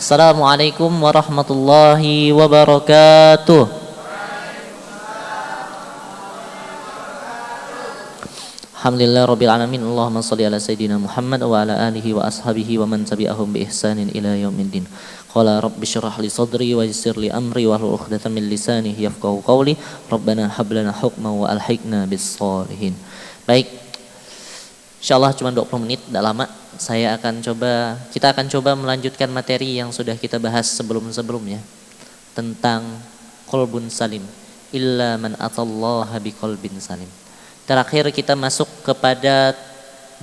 Assalamualaikum warahmatullahi wabarakatuh. Alhamdulillah rabbil alamin. Allahumma shalli ala sayyidina Muhammad wa ala alihi wa ashabihi wa man tabi'ahum bi ihsanin ila yaumiddin. Qala rabbi shrah li sadri wa yassir li amri wahlul 'uqdatam min lisani yafqahu qawli. Rabbana hab lana hukman wa alhiqna bis shalihin. Baik. Insyaallah cuma 20 menit, tidak lama. Kita akan coba melanjutkan materi yang sudah kita bahas sebelum-sebelumnya tentang qalbun salim. Illa man atallaha biqalbin salim. Terakhir kita masuk kepada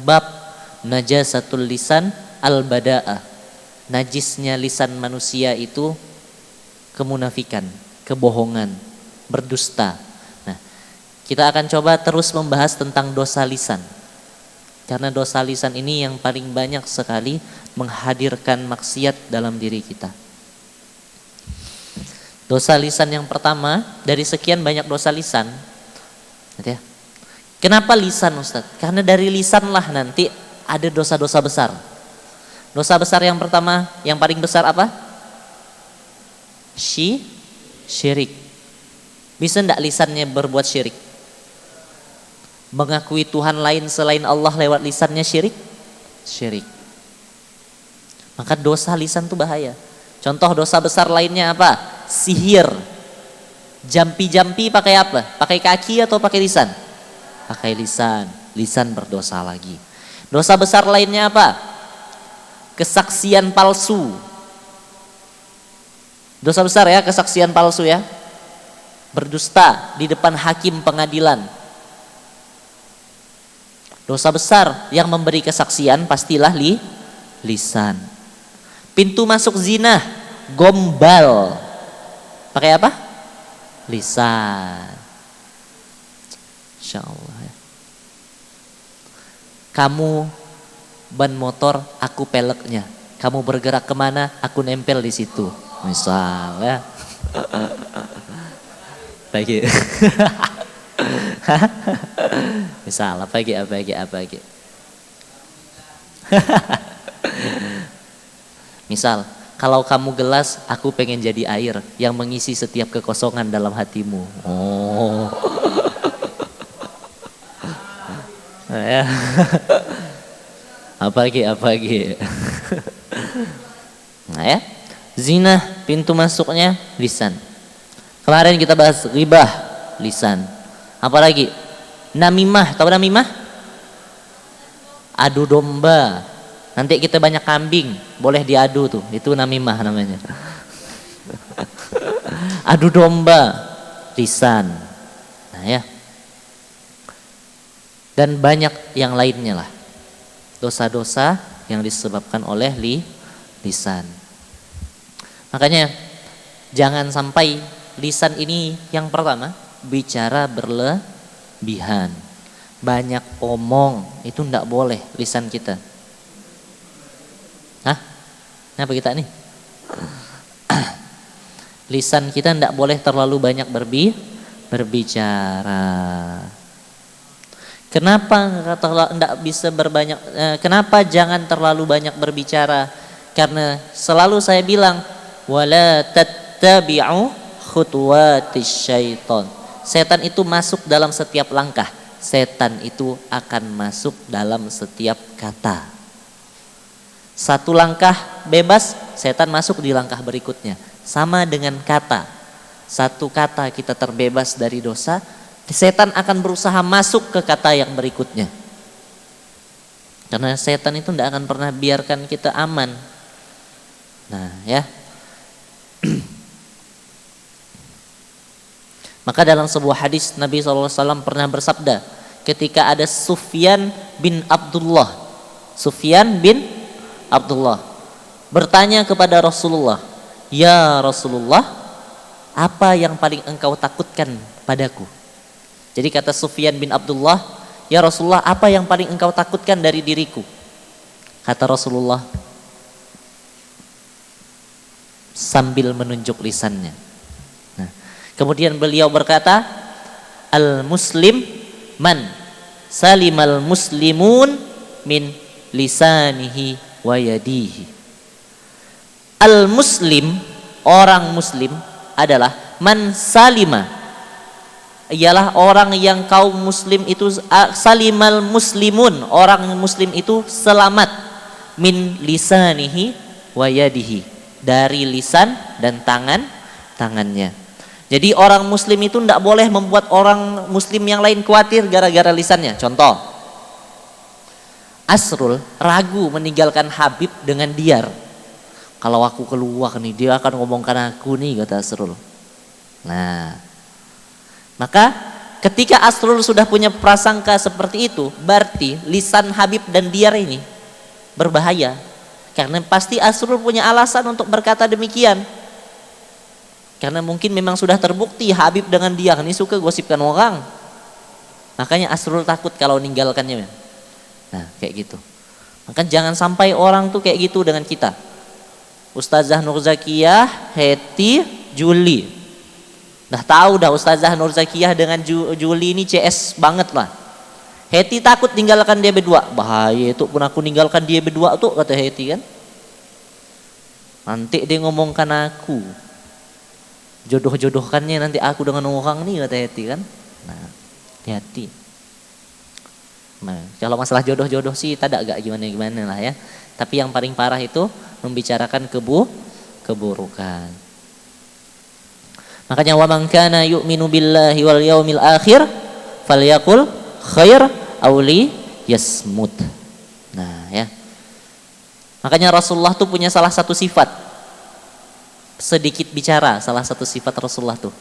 bab najasatul lisan al-bada'ah. Najisnya lisan manusia itu kemunafikan, kebohongan, berdusta. Nah, kita akan coba terus membahas tentang dosa lisan. Karena dosa lisan ini yang paling banyak sekali menghadirkan maksiat dalam diri kita. Dosa lisan yang pertama dari sekian banyak dosa lisan. Lihat ya. Kenapa lisan, Ustaz? Karena dari lisanlah nanti ada dosa-dosa besar. Dosa besar yang pertama, yang paling besar apa? Syirik. Bisa enggak lisannya berbuat syirik? Mengakui Tuhan lain selain Allah lewat lisannya syirik? Syirik. Maka dosa lisan itu bahaya. Contoh dosa besar lainnya apa? Sihir. Jampi-jampi pakai apa? Pakai kaki atau pakai lisan? Pakai lisan. Lisan berdosa lagi. Dosa besar lainnya apa? Kesaksian palsu. Dosa besar ya, kesaksian palsu ya. Berdusta di depan hakim pengadilan. Dosa besar yang memberi kesaksian pastilah lisan. Pintu masuk zina, gombal. Pakai apa? Lisan. Insyaallah ya. Kamu ban motor, aku peleknya. Kamu bergerak kemana, aku nempel di situ. Misal ya. Bagi. Misal apa lagi. Misal, kalau kamu gelas, aku pengen jadi air yang mengisi setiap kekosongan dalam hatimu. Oh. Ya. Apa lagi. Nah ya. Zina, pintu masuknya lisan. Kemarin kita bahas ghibah, lisan. Apa lagi? Namimah, tahu namimah? Adu domba. Nanti kita banyak kambing, boleh diadu tuh. Itu namimah namanya. Adu domba, lisan. Nah ya. Dan banyak yang lainnya lah. Dosa-dosa yang disebabkan oleh lisan. Makanya jangan sampai lisan ini yang pertama bicara berlebihan. Banyak omong, itu enggak boleh lisan kita. Hah? Kenapa kita nih? Lisan kita enggak boleh terlalu banyak berbicara. Kenapa jangan terlalu banyak berbicara? Karena selalu saya bilang wala tattabi'u khutuwatis syaiton. Setan itu masuk dalam setiap langkah. Setan itu akan masuk dalam setiap kata. Satu langkah bebas, setan masuk di langkah berikutnya. Sama dengan kata. Satu kata kita terbebas dari dosa, setan akan berusaha masuk ke kata yang berikutnya. Karena setan itu tidak akan pernah biarkan kita aman. Nah ya. Maka dalam sebuah hadis Nabi SAW pernah bersabda ketika ada Sufyan bin Abdullah bertanya kepada Rasulullah, "Ya Rasulullah, apa yang paling engkau takutkan padaku?" Jadi kata Sufyan bin Abdullah, "Ya Rasulullah, apa yang paling engkau takutkan dari diriku?" Kata Rasulullah sambil menunjuk lisannya. Nah, kemudian beliau berkata, "Al-muslim man salimal muslimun min lisanihi wa yadihi." Al-muslim, orang muslim adalah man salima, ialah orang yang kaum muslim itu salimal muslimun, orang muslim itu selamat min lisanihi wa yadihi, dari lisan dan tangannya. Jadi orang muslim itu tidak boleh membuat orang muslim yang lain khawatir gara-gara lisannya. Contoh, Asrul ragu meninggalkan Habib dengan diar. Kalau aku keluar nih, dia akan ngomongkan aku nih, kata Asrul. Nah, maka ketika Asrul sudah punya prasangka seperti itu, berarti lisan Habib dan diar ini berbahaya. Karena pasti Asrul punya alasan untuk berkata demikian. Karena mungkin memang sudah terbukti Habib dengan diar ini suka gosipkan orang. Makanya Asrul takut kalau meninggalkannya. Nah, kayak gitu. Maka jangan sampai orang tuh kayak gitu dengan kita. Ustazah Nur Zakiyah, Heti, Juli. Dah tahu dah Ustazah Nur Zakiyah dengan Juli ini CS banget lah. Heti takut tinggalkan dia berdua. Bahaya itu pun aku ninggalkan dia berdua tuh, kata Heti kan. Nanti dia ngomongkan aku. Jodoh-jodohkannya nanti aku dengan orang nih, kata Heti kan. Nah, hati-hati. Nah, kalau masalah jodoh-jodoh sih tak ada gak gimana-gimana lah ya. Tapi yang paling parah itu membicarakan keburukan. Makanya wa man kana yu'minu billahi wal yaumil akhir falyaqul khair aw liyasmut. Nah, ya. Makanya Rasulullah tuh punya salah satu sifat. Sedikit bicara, salah satu sifat Rasulullah tuh.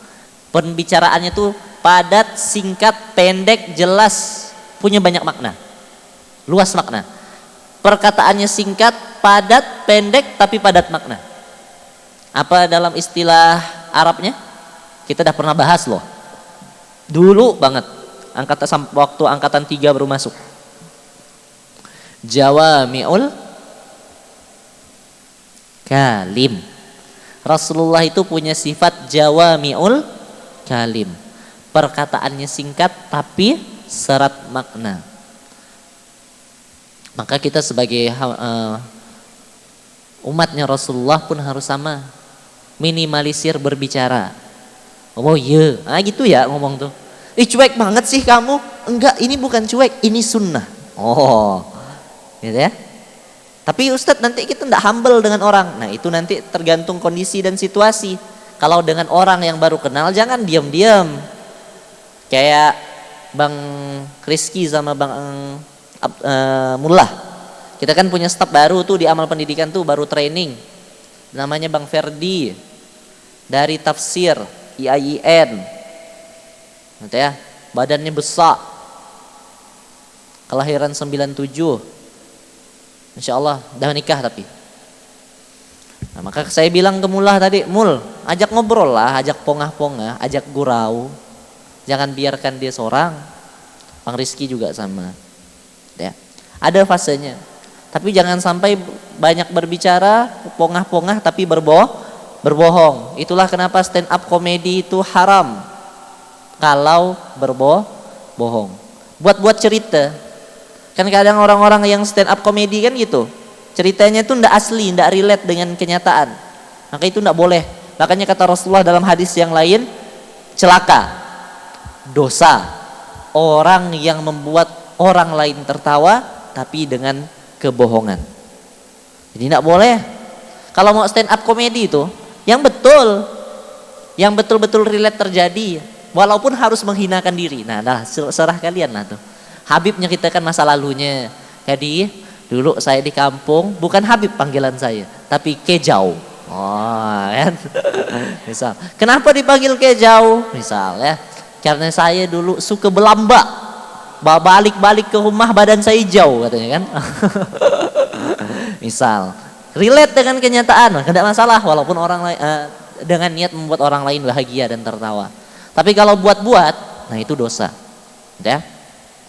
Pembicaraannya tuh padat, singkat, pendek, jelas, punya banyak makna. Luas makna. Perkataannya singkat, padat, pendek, tapi padat makna. Apa dalam istilah Arabnya? Kita dah pernah bahas loh. Dulu banget. Waktu angkatan 3 baru masuk. Jawami'ul kalim. Rasulullah itu punya sifat jawami'ul kalim. Perkataannya singkat, tapi serat makna. Maka kita sebagai umatnya Rasulullah pun harus sama, minimalisir berbicara. Oh iya, gitu ya ngomong tuh. Cuek banget sih kamu. Enggak, ini bukan cuek, ini sunnah. Oh, gitu ya. Tapi Ustadz nanti kita tidak humble dengan orang. Nah itu nanti tergantung kondisi dan situasi. Kalau dengan orang yang baru kenal jangan diam-diam. Kayak Bang Rizky sama Bang Mullah. Kita kan punya staf baru tuh di amal pendidikan tuh, baru training. Namanya Bang Ferdi. Dari tafsir IAIN. Gitu ya. Badannya besar. Kelahiran 97. Insya Allah dah nikah tapi. Nah, maka saya bilang ke Mullah tadi, Mul, ajak ngobrol lah, ajak pongah-pongah, ajak gurau. Jangan biarkan dia seorang. Bang Rizky juga sama. Ya. Ada fasenya. Tapi jangan sampai banyak berbicara, pongah-pongah tapi berbohong. Itulah kenapa stand up komedi itu haram. Kalau berbohong. Buat cerita. Kan kadang orang-orang yang stand up komedi kan gitu. Ceritanya itu ndak asli, ndak relate dengan kenyataan. Maka itu ndak boleh. Makanya kata Rasulullah dalam hadis yang lain, celaka, dosa orang yang membuat orang lain tertawa tapi dengan kebohongan. Jadi ndak boleh. Kalau mau stand up komedi itu yang betul-betul relate terjadi, walaupun harus menghinakan diri. Nah, serah kalian lah tuh. Habib nyeritakan masa lalunya. Jadi dulu saya di kampung, bukan Habib panggilan saya, tapi Kejau. Oh, kan? Misal, kenapa dipanggil Kejau? Misal ya, karena saya dulu suka belamba, balik-balik ke rumah badan saya hijau katanya kan. Misal, relate dengan kenyataan, tidak masalah walaupun orang lain dengan niat membuat orang lain bahagia dan tertawa. Tapi kalau buat-buat, nah itu dosa. Ya.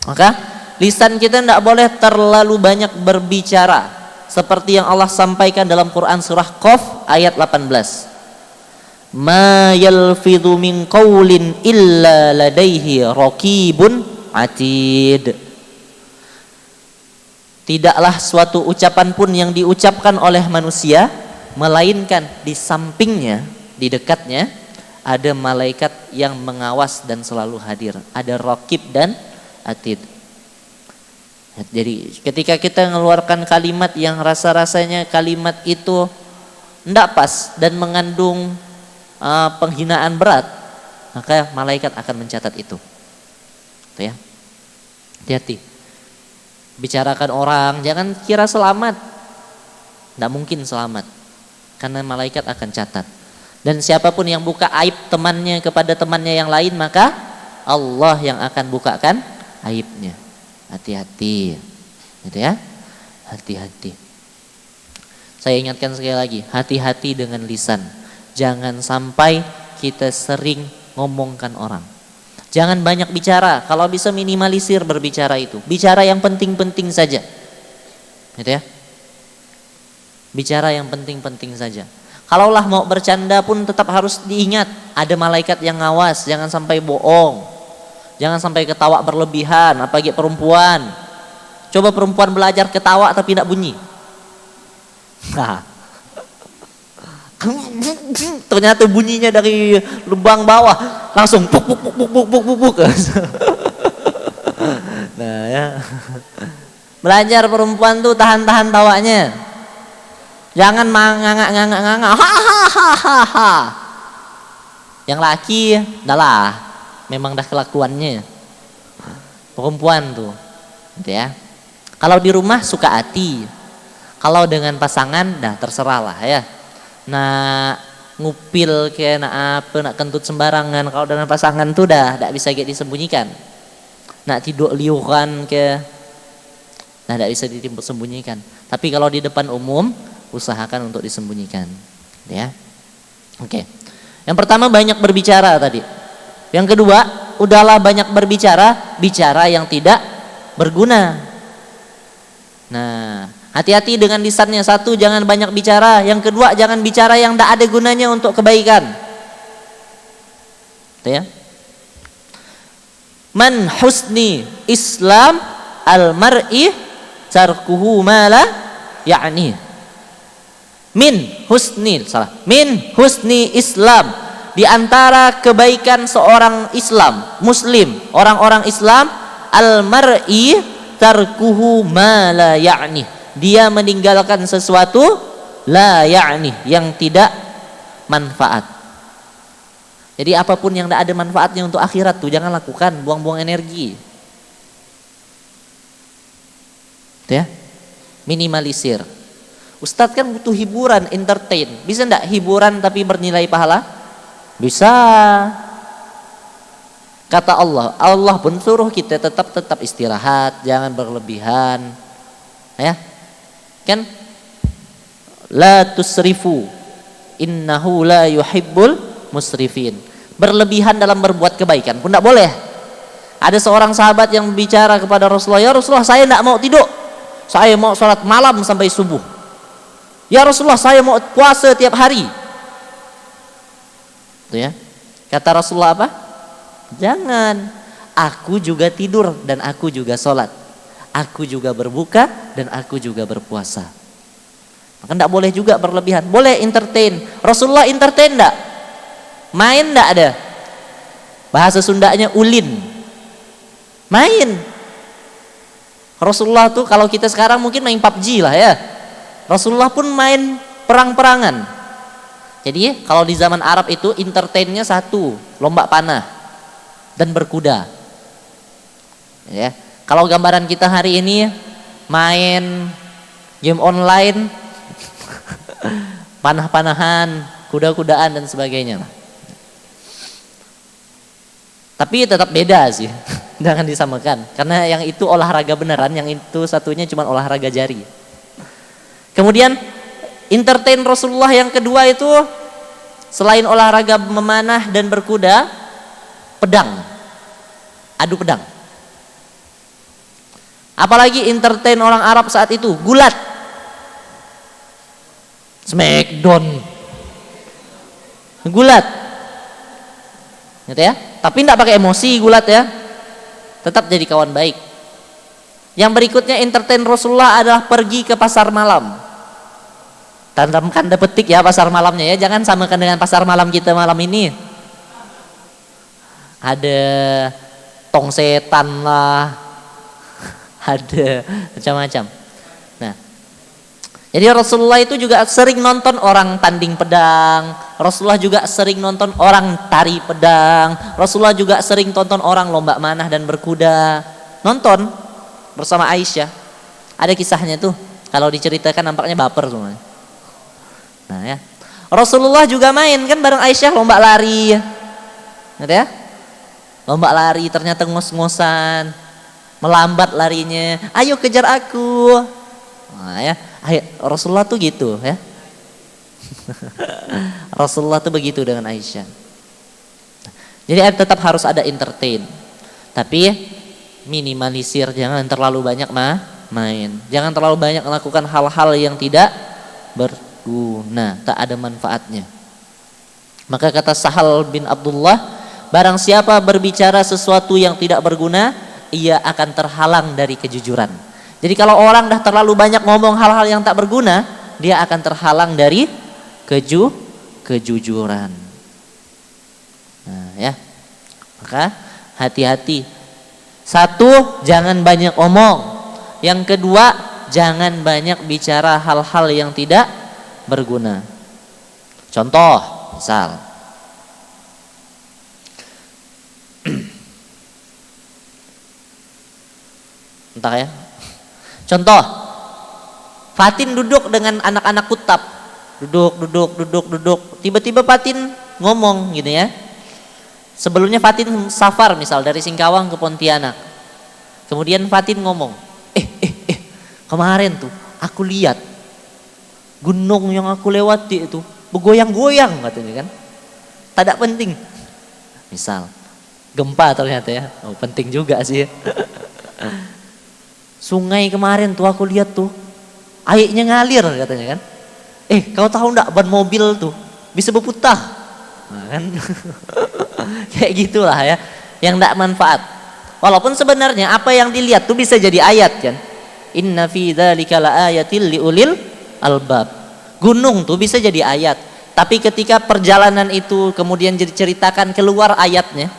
Maka lisan kita tidak boleh terlalu banyak berbicara, seperti yang Allah sampaikan dalam Quran surah Qaf ayat 18. Ma yalfidhu min qaulin illa ladaihi raqibun atid. Tidaklah suatu ucapan pun yang diucapkan oleh manusia melainkan di sampingnya, di dekatnya ada malaikat yang mengawas dan selalu hadir. Ada raqib dan atid. Jadi ketika kita mengeluarkan kalimat yang rasa-rasanya kalimat itu tidak pas dan mengandung penghinaan berat, maka malaikat akan mencatat itu. Tuh ya. Hati-hati. Bicarakan orang, jangan kira selamat. Tidak mungkin selamat. Karena malaikat akan catat. Dan siapapun yang buka aib temannya kepada temannya yang lain, maka Allah yang akan bukakan aibnya. Hati-hati, gitu ya, hati-hati. Saya ingatkan sekali lagi, hati-hati dengan lisan. Jangan sampai kita sering ngomongkan orang. Jangan banyak bicara. Kalau bisa minimalisir berbicara itu. Bicara yang penting-penting saja, gitu ya. Bicara yang penting-penting saja. Kalaulah mau bercanda pun tetap harus diingat, ada malaikat yang ngawas. Jangan sampai bohong. Jangan sampai ketawa berlebihan, apalagi perempuan. Coba perempuan belajar ketawa tapi tidak bunyi. Nah. Ternyata bunyinya dari lubang bawah, langsung puk puk puk puk puk puk puk. Nah ya. Belajar perempuan tuh tahan-tahan tawanya. Jangan nganga. Ha. Yang laki dah lah. Memang dah kelakuannya perempuan tuh, gitu ya. Kalau di rumah suka hati, kalau dengan pasangan dah terserah lah ya. Nah ngupil ke nak kentut sembarangan, kalau dengan pasangan tuh dah tidak bisa disembunyikan. Nak tidur liuran ke, nah tidak bisa disembunyikan. Tapi kalau di depan umum usahakan untuk disembunyikan, ya. Oke. Yang pertama banyak berbicara tadi. Yang kedua, udahlah banyak berbicara, bicara yang tidak berguna. Nah, hati-hati dengan lisannya. Satu, jangan banyak bicara. Yang kedua, jangan bicara yang tidak ada gunanya untuk kebaikan. Tuh ya. Man husni Islam al-mar'i tarkuhu ma la ya'ni. Min husni Islam, di antara kebaikan seorang Islam, Muslim, orang-orang Islam, al-mar'i tarkuhu ma la ya'ni. Dia meninggalkan sesuatu la ya'ni, yang tidak manfaat. Jadi apapun yang tidak ada manfaatnya untuk akhirat tuh jangan lakukan, buang-buang energi. Tuh ya. Minimalisir. Ustadz kan butuh hiburan, entertain. Bisa enggak hiburan tapi bernilai pahala? Bisa. Kata Allah, Allah pun suruh kita tetap istirahat, jangan berlebihan. Ya. Kan? La tusrifu innahu la yuhibbul musrifin. Berlebihan dalam berbuat kebaikan pun tidak boleh. Ada seorang sahabat yang bicara kepada Rasulullah, ya Rasulullah, saya tidak mau tidur. Saya mau sholat malam sampai subuh. Ya Rasulullah, saya mau puasa tiap hari. Tuh ya. Kata Rasulullah apa? Jangan. Aku juga tidur dan aku juga sholat. Aku juga berbuka dan aku juga berpuasa. Maka tidak boleh juga berlebihan. Boleh entertain. Rasulullah entertain enggak? Main enggak ada? Bahasa Sundanya ulin. Main. Rasulullah tuh kalau kita sekarang mungkin main PUBG lah ya. Rasulullah pun main perang-perangan. Jadi kalau di zaman Arab itu entertainnya satu, lomba panah dan berkuda. Ya. Kalau gambaran kita hari ini main game online, panah-panahan, kuda-kudaan dan sebagainya. Tapi tetap beda sih, jangan disamakan. Karena yang itu olahraga beneran, yang itu satunya cuma olahraga jari. Kemudian entertain Rasulullah yang kedua itu selain olahraga memanah dan berkuda, pedang, adu pedang. Apalagi entertain orang Arab saat itu, gulat, smackdown, gulat, gitu ya. Tapi tidak pakai emosi gulat ya, tetap jadi kawan baik. Yang berikutnya entertain Rasulullah adalah pergi ke pasar malam. Tanamkan petik ya pasar malamnya ya, jangan samakan dengan pasar malam kita malam ini. Ada tong setan lah, ada macam-macam. Nah, jadi Rasulullah itu juga sering nonton orang tanding pedang. Rasulullah juga sering nonton orang tari pedang. Rasulullah juga sering tonton orang lomba manah dan berkuda. Nonton bersama Aisyah. Ada kisahnya tuh. Kalau diceritakan nampaknya baper semuanya. Nah ya, Rasulullah juga main kan bareng Aisyah lomba lari. Ngerti ya? Lomba lari ternyata ngos-ngosan, melambat larinya. Ayo kejar aku. Nah ya, Rasulullah tuh gitu ya. Rasulullah tuh begitu dengan Aisyah. Jadi tetap harus ada entertain. Tapi minimalisir, jangan terlalu banyak main. Jangan terlalu banyak melakukan hal-hal yang tidak berguna, tak ada manfaatnya. Maka kata Sahal bin Abdullah, barang siapa berbicara sesuatu yang tidak berguna, ia akan terhalang dari kejujuran. Jadi kalau orang dah terlalu banyak ngomong hal-hal yang tak berguna, dia akan terhalang dari kejujuran. Nah ya, maka hati-hati. Satu, jangan banyak omong. Yang kedua, jangan banyak bicara hal-hal yang tidak berguna. Contoh, misal entah ya. Contoh, Fatin duduk dengan anak-anak kutab. Duduk. Tiba-tiba Fatin ngomong gitu ya. Sebelumnya Fatin safar misal dari Singkawang ke Pontianak. Kemudian Fatin ngomong, kemarin tuh aku lihat gunung yang aku lewati itu bergoyang-goyang katanya kan. Tidak penting. Misal gempa ternyata ya. Oh, penting juga sih. Sungai kemarin tuh aku lihat tuh airnya ngalir katanya kan. Kau tahu enggak ban mobil tuh bisa berputar. Nah, kan? Kayak gitulah ya, yang enggak manfaat. Walaupun sebenarnya apa yang dilihat tuh bisa jadi ayat kan. Inna fi dzalika laayatil liulil albab. Gunung tuh bisa jadi ayat. Tapi ketika perjalanan itu kemudian diceritakan keluar ayatnya,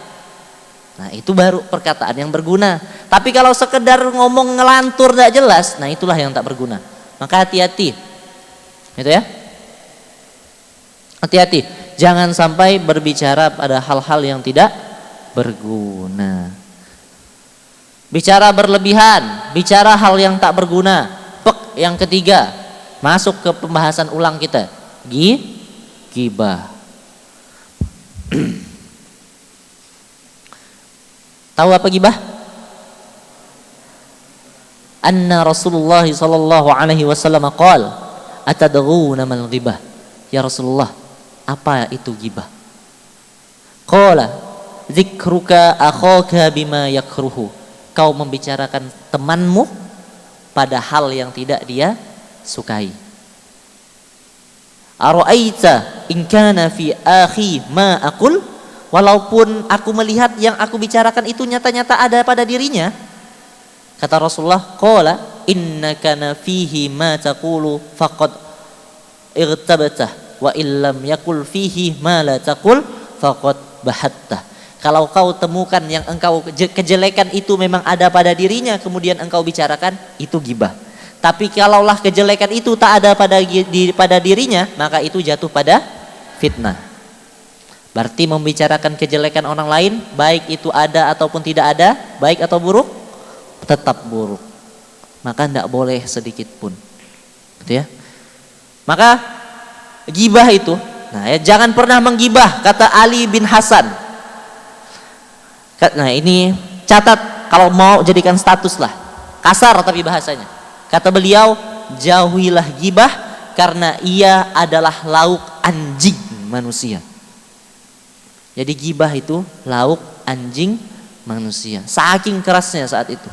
nah itu baru perkataan yang berguna. Tapi kalau sekedar ngomong ngelantur gak jelas, nah itulah yang tak berguna. Maka hati-hati. Gitu ya. Hati-hati. Jangan sampai berbicara pada hal-hal yang tidak berguna. Bicara berlebihan, bicara hal yang tak berguna. Yang ketiga, masuk ke pembahasan ulang kita. Ghibah. Tahu apa ghibah? Anna Rasulullah sallallahu alaihi wasallam qala, atadghuna mal ghibah? Ya Rasulullah, apa itu ghibah? Qala, dzikruka akhaka bima yakruhu. Kau membicarakan temanmu pada hal yang tidak dia sukai. Ara'aita in kana fi akhi ma aqul, walaupun aku melihat yang aku bicarakan itu nyata-nyata ada pada dirinya. Kata Rasulullah, qala innaka fihi ma taqulu faqad irtabta wa illam yakul fihi ma la taqul faqad bahatta. Kalau kau temukan yang engkau kejelekan itu memang ada pada dirinya, kemudian engkau bicarakan, itu ghibah. Tapi kalaulah kejelekan itu tak ada pada dirinya, maka itu jatuh pada fitnah. Berarti membicarakan kejelekan orang lain, baik itu ada ataupun tidak ada, baik atau buruk, tetap buruk. Maka tidak boleh sedikit pun. Gitu ya. Maka ghibah itu, nah ya, jangan pernah menggibah, kata Ali bin Hasan. Nah ini catat kalau mau jadikan status lah, kasar tapi bahasanya. Kata beliau, jauhilah ghibah karena ia adalah lauk anjing manusia. Jadi ghibah itu lauk anjing manusia. Saking kerasnya saat itu.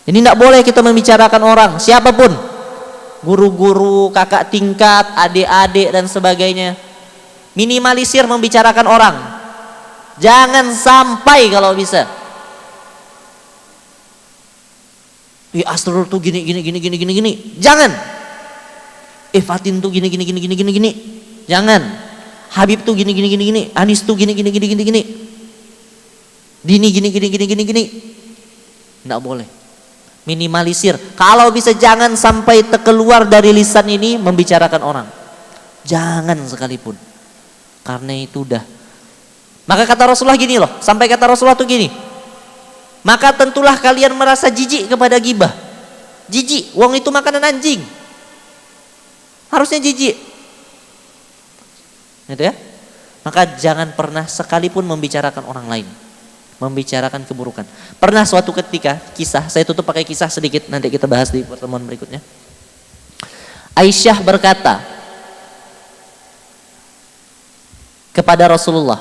Jadi tidak boleh kita membicarakan orang, siapapun. Guru-guru, kakak tingkat, adik-adik dan sebagainya. Minimalisir membicarakan orang. Jangan sampai kalau bisa. Asrul tuh gini. Jangan. Fatin tuh gini. Jangan. Habib tuh gini. Anis tuh gini. Dini gini. Nggak boleh. Minimalisir. Kalau bisa jangan sampai terkeluar dari lisan ini membicarakan orang. Jangan sekalipun. Karena itu udah. Maka kata Rasulullah gini loh. Sampai kata Rasulullah tuh gini. Maka tentulah kalian merasa jijik kepada gibah. Jijik. Wong itu makanan anjing. Harusnya jijik. Gitu ya. Maka jangan pernah sekalipun membicarakan orang lain. Membicarakan keburukan. Pernah suatu ketika kisah. Saya tutup pakai kisah sedikit. Nanti kita bahas di pertemuan berikutnya. Aisyah berkata kepada Rasulullah.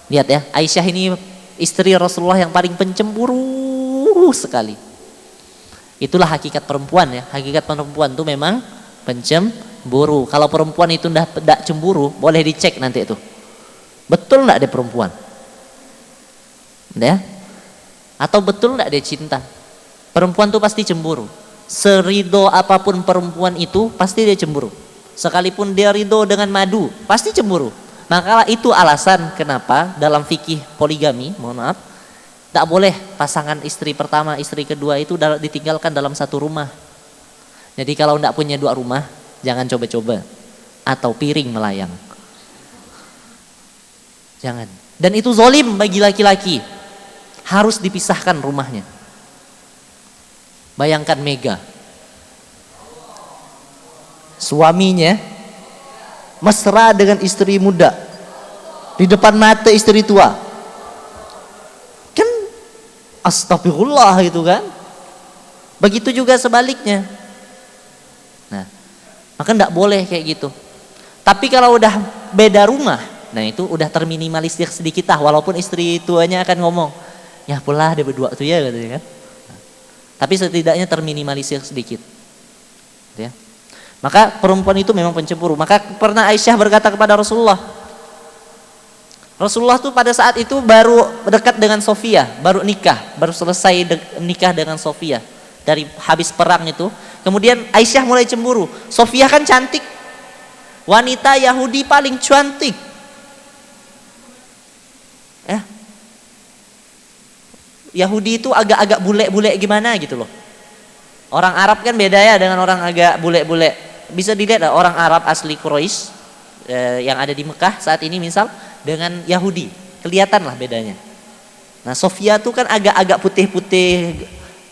Lihat ya, Aisyah ini istri Rasulullah yang paling pencemburu sekali. Itulah hakikat perempuan ya. Hakikat perempuan itu memang pencemburu. Kalau perempuan itu tidak cemburu, boleh dicek nanti itu. Betul enggak dia perempuan? Ya? Atau betul enggak dia cinta? Perempuan itu pasti cemburu. Serido apapun perempuan itu pasti dia cemburu. Sekalipun dia ridho dengan madu, pasti cemburu. Maka itu alasan kenapa dalam fikih poligami, mohon maaf, tak boleh pasangan istri pertama, istri kedua itu ditinggalkan dalam satu rumah. Jadi kalau tidak punya dua rumah, jangan coba-coba. Atau piring melayang. Jangan. Dan itu zolim bagi laki-laki. Harus dipisahkan rumahnya. Bayangkan Mega. Suaminya mesra dengan istri muda di depan mata istri tua, kan astagfirullah itu kan. Begitu juga sebaliknya. Nah, maka tidak boleh kayak gitu. Tapi kalau udah beda rumah, nah itu udah terminimalisir sedikit lah. Walaupun istri tuanya akan ngomong, ya pula dia berdua tuh ya katanya kan. Nah, tapi setidaknya terminimalisir sedikit, ya. Maka perempuan itu memang pencemburu. Maka pernah Aisyah berkata kepada Rasulullah. Rasulullah tuh pada saat itu baru dekat dengan Sofia, baru nikah, baru selesai nikah dengan Sofia dari habis perang itu. Kemudian Aisyah mulai cemburu. Sofia kan cantik, wanita Yahudi paling cantik. Ya. Yahudi itu agak-agak bule-bule gimana gitu loh. Orang Arab kan beda ya dengan orang agak bule-bule. Bisa dilihat lah, orang Arab asli Quraisy yang ada di Mekah saat ini misal dengan Yahudi, kelihatan lah bedanya. Nah Sofia tuh kan agak-agak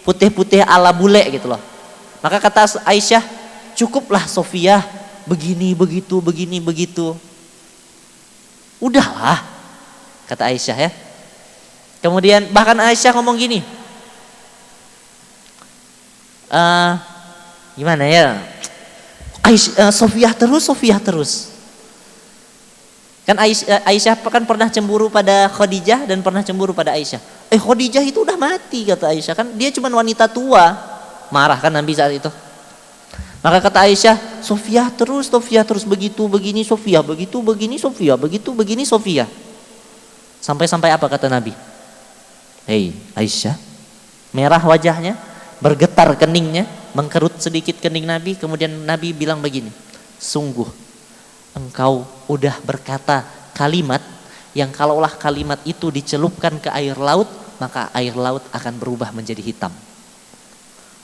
putih-putih ala bule gitu loh. Maka kata Aisyah, cukuplah Sofia begini begitu. Udahlah, kata Aisyah ya. Kemudian bahkan Aisyah ngomong gini, gimana ya? Sofia terus. Kan Aisyah kan pernah cemburu pada Khadijah dan pernah cemburu pada Aisyah. Khadijah itu udah mati kata Aisyah, kan dia cuma wanita tua. Marah kan Nabi saat itu. Maka kata Aisyah, Sofia terus begitu begini Sofia, begitu begini Sofia. Sampai apa kata Nabi? Hei Aisyah, merah wajahnya, bergetar keningnya, mengkerut sedikit kening Nabi. Kemudian Nabi bilang begini, sungguh engkau udah berkata kalimat yang kalaulah kalimat itu dicelupkan ke air laut, maka air laut akan berubah menjadi hitam.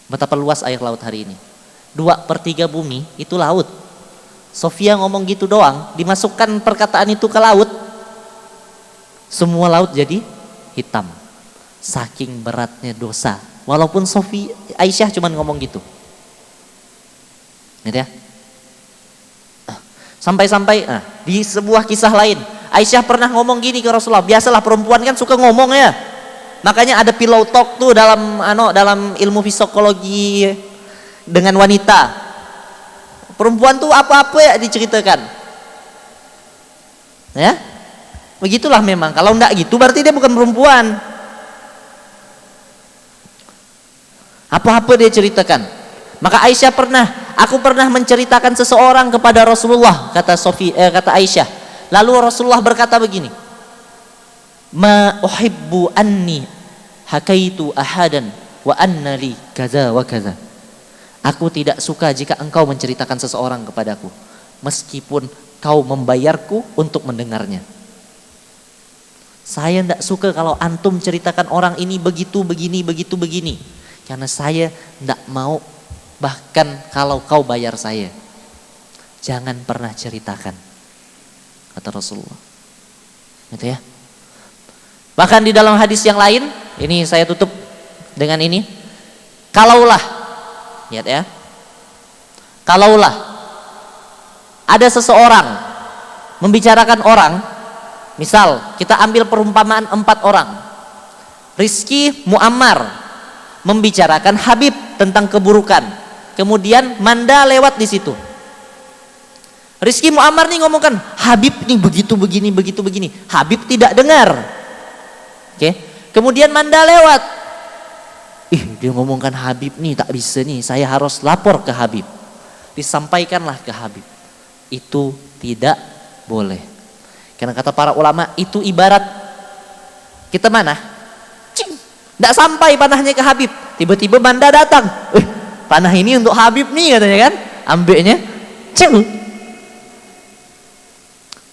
Betapa luas air laut hari ini. 2/3 bumi itu laut. Sofia ngomong gitu doang, dimasukkan perkataan itu ke laut, semua laut jadi hitam. Saking beratnya dosa. Walaupun Aisyah cuma ngomong gitu. Gitu ya. Sampai-sampai di sebuah kisah lain, Aisyah pernah ngomong gini ke Rasulullah. Biasalah perempuan kan suka ngomong ya. Makanya ada pillow talk tuh dalam ilmu psikologi dengan wanita. Perempuan tuh apa-apa ya diceritakan. Ya. Begitulah memang. Kalau enggak gitu berarti dia bukan perempuan. Apa-apa dia ceritakan. Maka Aisyah aku pernah menceritakan seseorang kepada Rasulullah, kata Aisyah. Lalu Rasulullah berkata begini, ma uhibbu anni hakaitu ahadan wa anna li kaza wa kaza. Aku tidak suka jika engkau menceritakan seseorang kepadaku, meskipun kau membayarku untuk mendengarnya. Saya tidak suka kalau antum ceritakan orang ini begitu, begini, begitu, begini. Karena saya tidak mau, bahkan kalau kau bayar saya, jangan pernah ceritakan, kata Rasulullah. Gitu ya. Bahkan di dalam hadis yang lain, ini saya tutup dengan ini. Kalaulah, lihat ya. Kalaulah ada seseorang membicarakan orang, misal kita ambil perumpamaan 4 orang. Rizki Muammar membicarakan Habib tentang keburukan. Kemudian Manda lewat di situ. Rizki Muammar nih ngomongkan Habib nih begitu begini, begitu begini. Habib tidak dengar. Oke. Kemudian Manda lewat. Dia ngomongkan Habib nih tak bisa nih, saya harus lapor ke Habib. Disampaikanlah ke Habib. Itu tidak boleh. Karena kata para ulama itu ibarat kita mana? Tidak sampai panahnya ke Habib. Tiba-tiba Manda datang. Panah ini untuk Habib nih katanya kan. Ambilnya.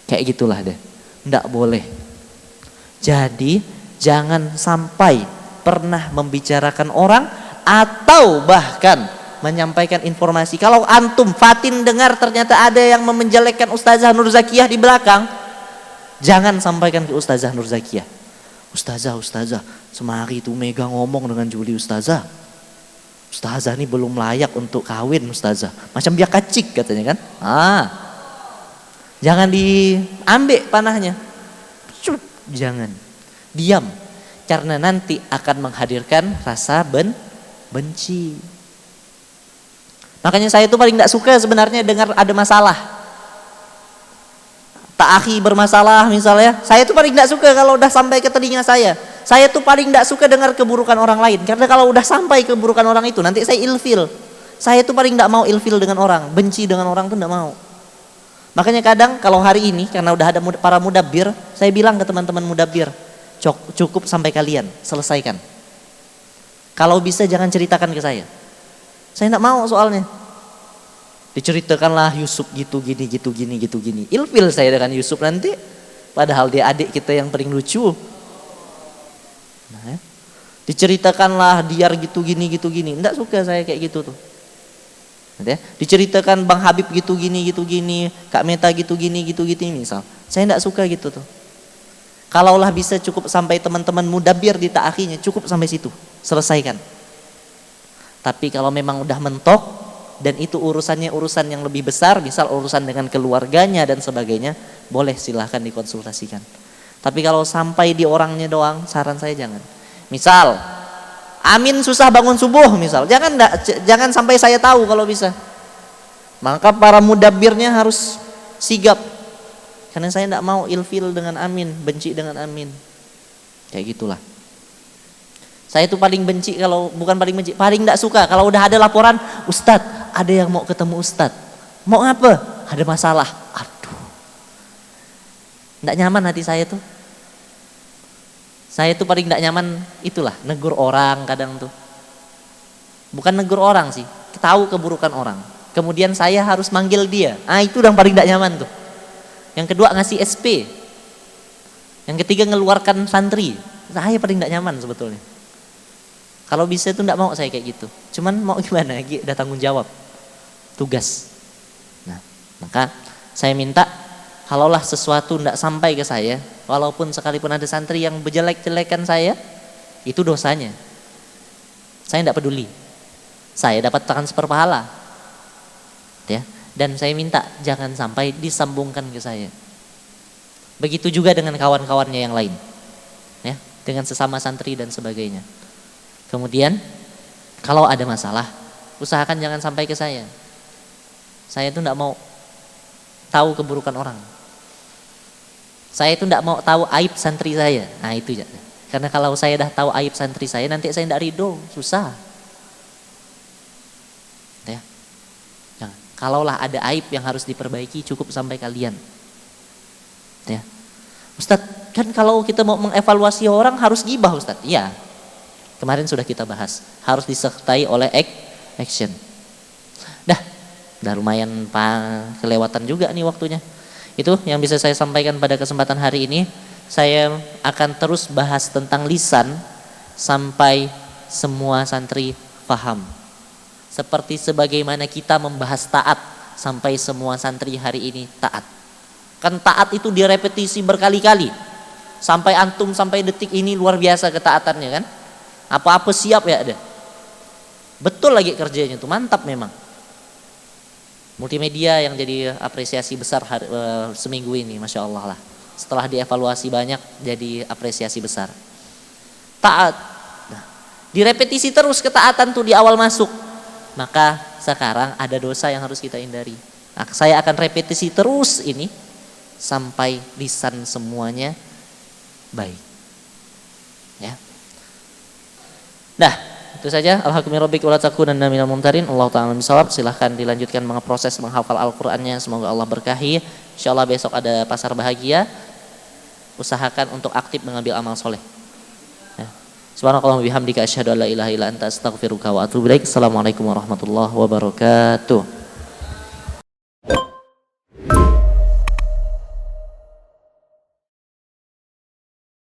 Kayak gitulah deh. Tidak boleh. Jadi jangan sampai pernah membicarakan orang atau bahkan menyampaikan informasi. Kalau antum Fatin dengar ternyata ada yang menjelekkan Ustazah Nur Zakiyah di belakang, jangan sampaikan ke Ustazah Nur Zakiyah. Ustazah, semari itu Mega ngomong dengan Juli Ustazah. Ustazah ini belum layak untuk kawin Ustazah. Macam dia kacik katanya kan. Jangan diambil panahnya. Jangan. Diam. Karena nanti akan menghadirkan rasa benci. Makanya saya itu paling tidak suka sebenarnya dengar ada masalah. Ta'akhi bermasalah misalnya. Saya itu paling tidak suka kalau udah sampai ke telinga saya. Saya tuh paling tidak suka dengar keburukan orang lain. Karena kalau udah sampai keburukan orang itu nanti saya ilfil. Saya tuh paling tidak mau ilfil dengan orang. Benci dengan orang tuh tidak mau. Makanya kadang kalau hari ini karena udah ada para mudabbir, saya bilang ke teman-teman mudabbir, cukup sampai kalian selesaikan. Kalau bisa jangan ceritakan ke saya. Saya tidak mau soalnya. Diceritakanlah Yusuf gitu gini. Ilfil saya dengan Yusuf nanti. Padahal dia adik kita yang paling lucu. Nah, diceritakanlah Diar gitu gini. Tidak suka saya kayak gitu tuh. Diceritakan Bang Habib gitu gini, Kak Meta gitu gini misal. Saya tidak suka gitu tuh. Kalaulah bisa cukup sampai teman-teman mudabbir di ta'akhinya, cukup sampai situ, selesaikan. Tapi kalau memang udah mentok dan itu urusannya urusan yang lebih besar, misal urusan dengan keluarganya dan sebagainya, boleh silahkan dikonsultasikan. Tapi kalau sampai di orangnya doang, saran saya jangan. Misal Amin susah bangun subuh misal, jangan sampai saya tahu kalau bisa. Maka para mudabbirnya harus sigap. Karena saya tidak mau ilfil dengan Amin, benci dengan Amin. Kayak gitulah. Saya itu paling benci paling tidak suka kalau udah ada laporan, Ustadz, ada yang mau ketemu Ustadz. Mau apa? Ada masalah. Aduh. Tidak nyaman hati saya tuh. Saya tuh paling tidak nyaman itulah, negur orang kadang tuh. Bukan negur orang sih, tahu keburukan orang. Kemudian saya harus manggil dia. Itu yang paling tidak nyaman tuh. Yang kedua ngasih SP. Yang ketiga ngeluarkan santri. Saya paling tidak nyaman sebetulnya. Kalau bisa itu tidak mau saya kayak gitu. Cuman mau gimana? Ada tanggung jawab. Tugas. Nah, maka saya minta kalaulah sesuatu tidak sampai ke saya, walaupun sekalipun ada santri yang berjelek-jelekan saya, itu dosanya. Saya tidak peduli. Saya dapat transfer pahala. Ya. Dan saya minta jangan sampai disambungkan ke saya. Begitu juga dengan kawan-kawannya yang lain. Ya, dengan sesama santri dan sebagainya. Kemudian kalau ada masalah, usahakan jangan sampai ke saya. Saya itu tidak mau tahu keburukan orang. Saya itu tidak mau tahu aib santri saya. Itu ya. Karena kalau saya dah tahu aib santri saya, nanti saya tidak ridho, susah. Ya. Jangan. Kalaulah ada aib yang harus diperbaiki, cukup sampai kalian. Ya. Ustadz, kan kalau kita mau mengevaluasi orang harus gibah Ustadz. Iya. Kemarin sudah kita bahas, harus disertai oleh action. Dah lumayan kelewatan juga nih waktunya. Itu yang bisa saya sampaikan pada kesempatan hari ini. Saya akan terus bahas tentang lisan sampai semua santri paham. Seperti sebagaimana kita membahas taat sampai semua santri hari ini taat. Kan taat itu direpetisi berkali-kali. Sampai antum sampai detik ini luar biasa ketaatannya kan. Apa-apa siap ya ada. Betul lagi kerjanya tuh, mantap memang. Multimedia yang jadi apresiasi besar seminggu ini, Masya Allah lah. Setelah dievaluasi banyak jadi apresiasi besar. Taat. Nah, direpetisi terus ketaatan tuh di awal masuk. Maka sekarang ada dosa yang harus kita hindari. Nah, saya akan repetisi terus ini sampai lisan semuanya baik. Ya. Nah, itu saja. Alhamdulillahirabbil alamin wa la takunanna minal mumtarin. Allah taala bisawab. Silahkan dilanjutkan proses menghafal Al-Qur'annya. Semoga Allah berkahi. Insyaallah besok ada pasar bahagia. Usahakan untuk aktif mengambil amal soleh. Ya. Subhanakallahumma bihamdika asyhadu an la ilaha illa anta astaghfiruka wa atubu ilaik. Assalamualaikum warahmatullahi wabarakatuh.